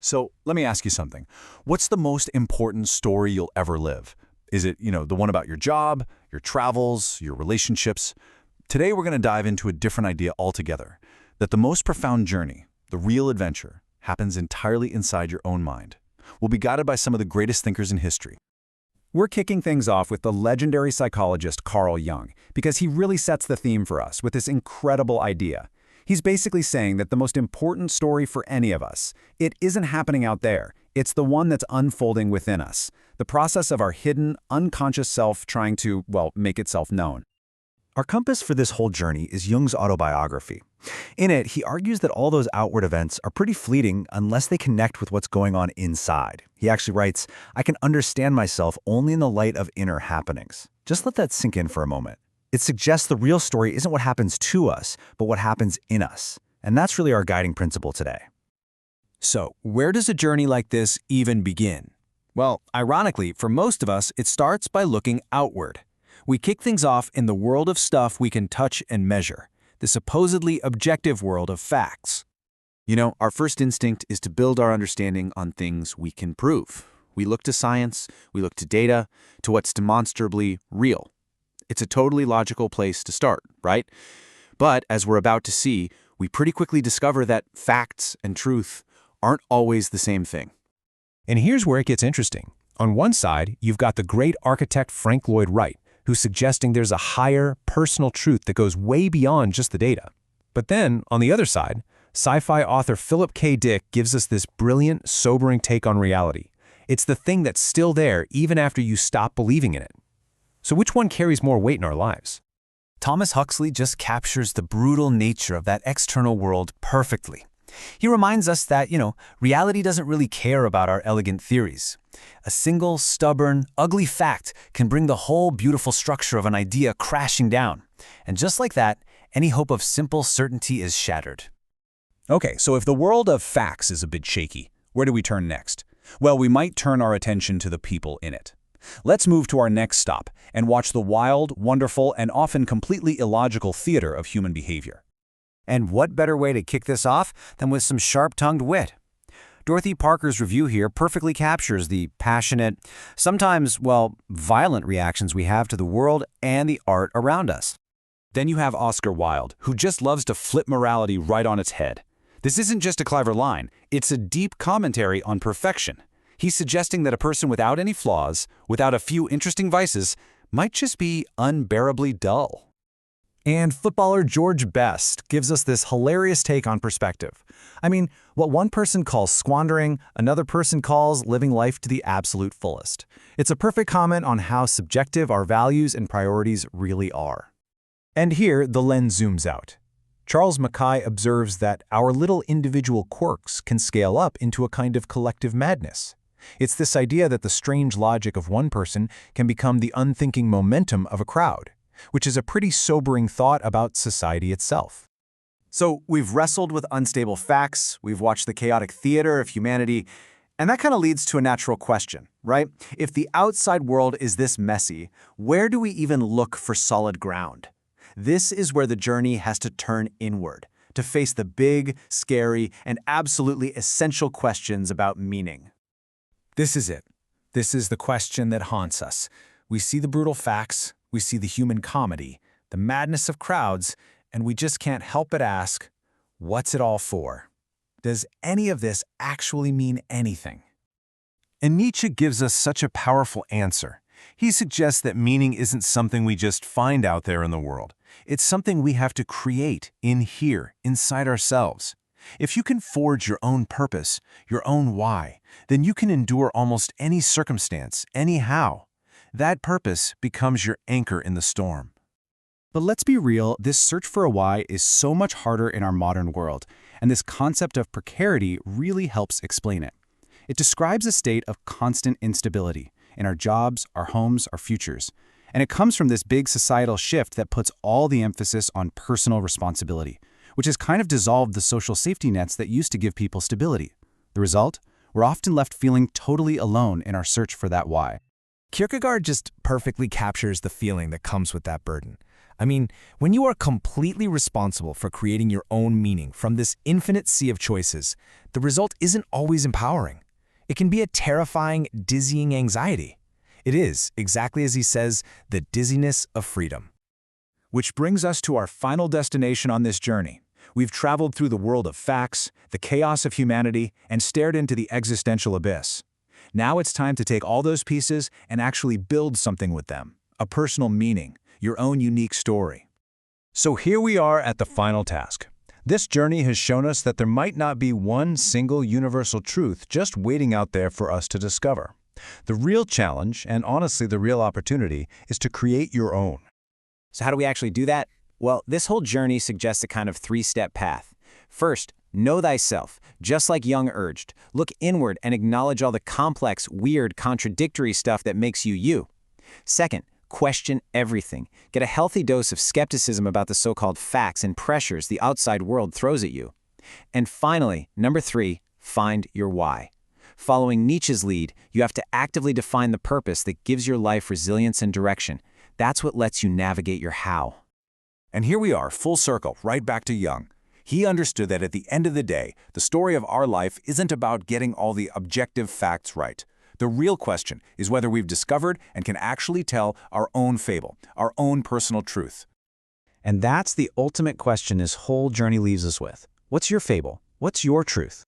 So let me ask you something. What's the most important story you'll ever live? Is it, the one about your job, your travels, your relationships? Today we're going to dive into a different idea altogether, that the most profound journey, the real adventure, happens entirely inside your own mind. We'll be guided by some of the greatest thinkers in history. We're kicking things off with the legendary psychologist Carl Jung, because he really sets the theme for us with this incredible idea. He's basically saying that the most important story for any of us, it isn't happening out there. It's the one that's unfolding within us. The process of our hidden, unconscious self trying to, make itself known. Our compass for this whole journey is Jung's autobiography. In it, he argues that all those outward events are pretty fleeting unless they connect with what's going on inside. He actually writes, "I can understand myself only in the light of inner happenings." Just let that sink in for a moment. It suggests the real story isn't what happens to us, but what happens in us. And that's really our guiding principle today. So, where does a journey like this even begin? Well, ironically, for most of us, it starts by looking outward. We kick things off in the world of stuff we can touch and measure, the supposedly objective world of facts. Our first instinct is to build our understanding on things we can prove. We look to science, we look to data, to what's demonstrably real. It's a totally logical place to start, right? But as we're about to see, we pretty quickly discover that facts and truth aren't always the same thing. And here's where it gets interesting. On one side, you've got the great architect Frank Lloyd Wright, who's suggesting there's a higher, personal truth that goes way beyond just the data. But then, on the other side, sci-fi author Philip K. Dick gives us this brilliant, sobering take on reality. It's the thing that's still there even after you stop believing in it. So which one carries more weight in our lives? Thomas Huxley just captures the brutal nature of that external world perfectly. He reminds us that, reality doesn't really care about our elegant theories. A single, stubborn, ugly fact can bring the whole beautiful structure of an idea crashing down. And just like that, any hope of simple certainty is shattered. Okay, so if the world of facts is a bit shaky, where do we turn next? Well, we might turn our attention to the people in it. Let's move to our next stop and watch the wild, wonderful, and often completely illogical theater of human behavior. And what better way to kick this off than with some sharp-tongued wit? Dorothy Parker's review here perfectly captures the passionate, sometimes, violent reactions we have to the world and the art around us. Then you have Oscar Wilde, who just loves to flip morality right on its head. This isn't just a clever line, it's a deep commentary on perfection. He's suggesting that a person without any flaws, without a few interesting vices, might just be unbearably dull. And footballer George Best gives us this hilarious take on perspective. I mean, what one person calls squandering, another person calls living life to the absolute fullest. It's a perfect comment on how subjective our values and priorities really are. And here, the lens zooms out. Charles Mackay observes that our little individual quirks can scale up into a kind of collective madness. It's this idea that the strange logic of one person can become the unthinking momentum of a crowd, which is a pretty sobering thought about society itself. So we've wrestled with unstable facts, we've watched the chaotic theater of humanity, and that kind of leads to a natural question, right? If the outside world is this messy, where do we even look for solid ground? This is where the journey has to turn inward, to face the big, scary, and absolutely essential questions about meaning. This is it. This is the question that haunts us. We see the brutal facts, we see the human comedy, the madness of crowds, and we just can't help but ask, what's it all for? Does any of this actually mean anything? And Nietzsche gives us such a powerful answer. He suggests that meaning isn't something we just find out there in the world. It's something we have to create in here, inside ourselves. If you can forge your own purpose, your own why, then you can endure almost any circumstance, anyhow. That purpose becomes your anchor in the storm. But let's be real, this search for a why is so much harder in our modern world, and this concept of precarity really helps explain it. It describes a state of constant instability in our jobs, our homes, our futures. And it comes from this big societal shift that puts all the emphasis on personal responsibility, which has kind of dissolved the social safety nets that used to give people stability. The result? We're often left feeling totally alone in our search for that why. Kierkegaard just perfectly captures the feeling that comes with that burden. I mean, when you are completely responsible for creating your own meaning from this infinite sea of choices, the result isn't always empowering. It can be a terrifying, dizzying anxiety. It is, exactly as he says, the dizziness of freedom. Which brings us to our final destination on this journey. We've traveled through the world of facts, the chaos of humanity, and stared into the existential abyss. Now it's time to take all those pieces and actually build something with them, a personal meaning, your own unique story. So here we are at the final task. This journey has shown us that there might not be one single universal truth just waiting out there for us to discover. The real challenge, and honestly the real opportunity, is to create your own. So how do we actually do that? Well, this whole journey suggests a kind of three-step path. First, know thyself, just like Jung urged. Look inward and acknowledge all the complex, weird, contradictory stuff that makes you you. Second, question everything. Get a healthy dose of skepticism about the so-called facts and pressures the outside world throws at you. And finally, number 3, find your why. Following Nietzsche's lead, you have to actively define the purpose that gives your life resilience and direction. That's what lets you navigate your how. And here we are, full circle, right back to Jung. He understood that at the end of the day, the story of our life isn't about getting all the objective facts right. The real question is whether we've discovered and can actually tell our own fable, our own personal truth. And that's the ultimate question this whole journey leaves us with. What's your fable? What's your truth?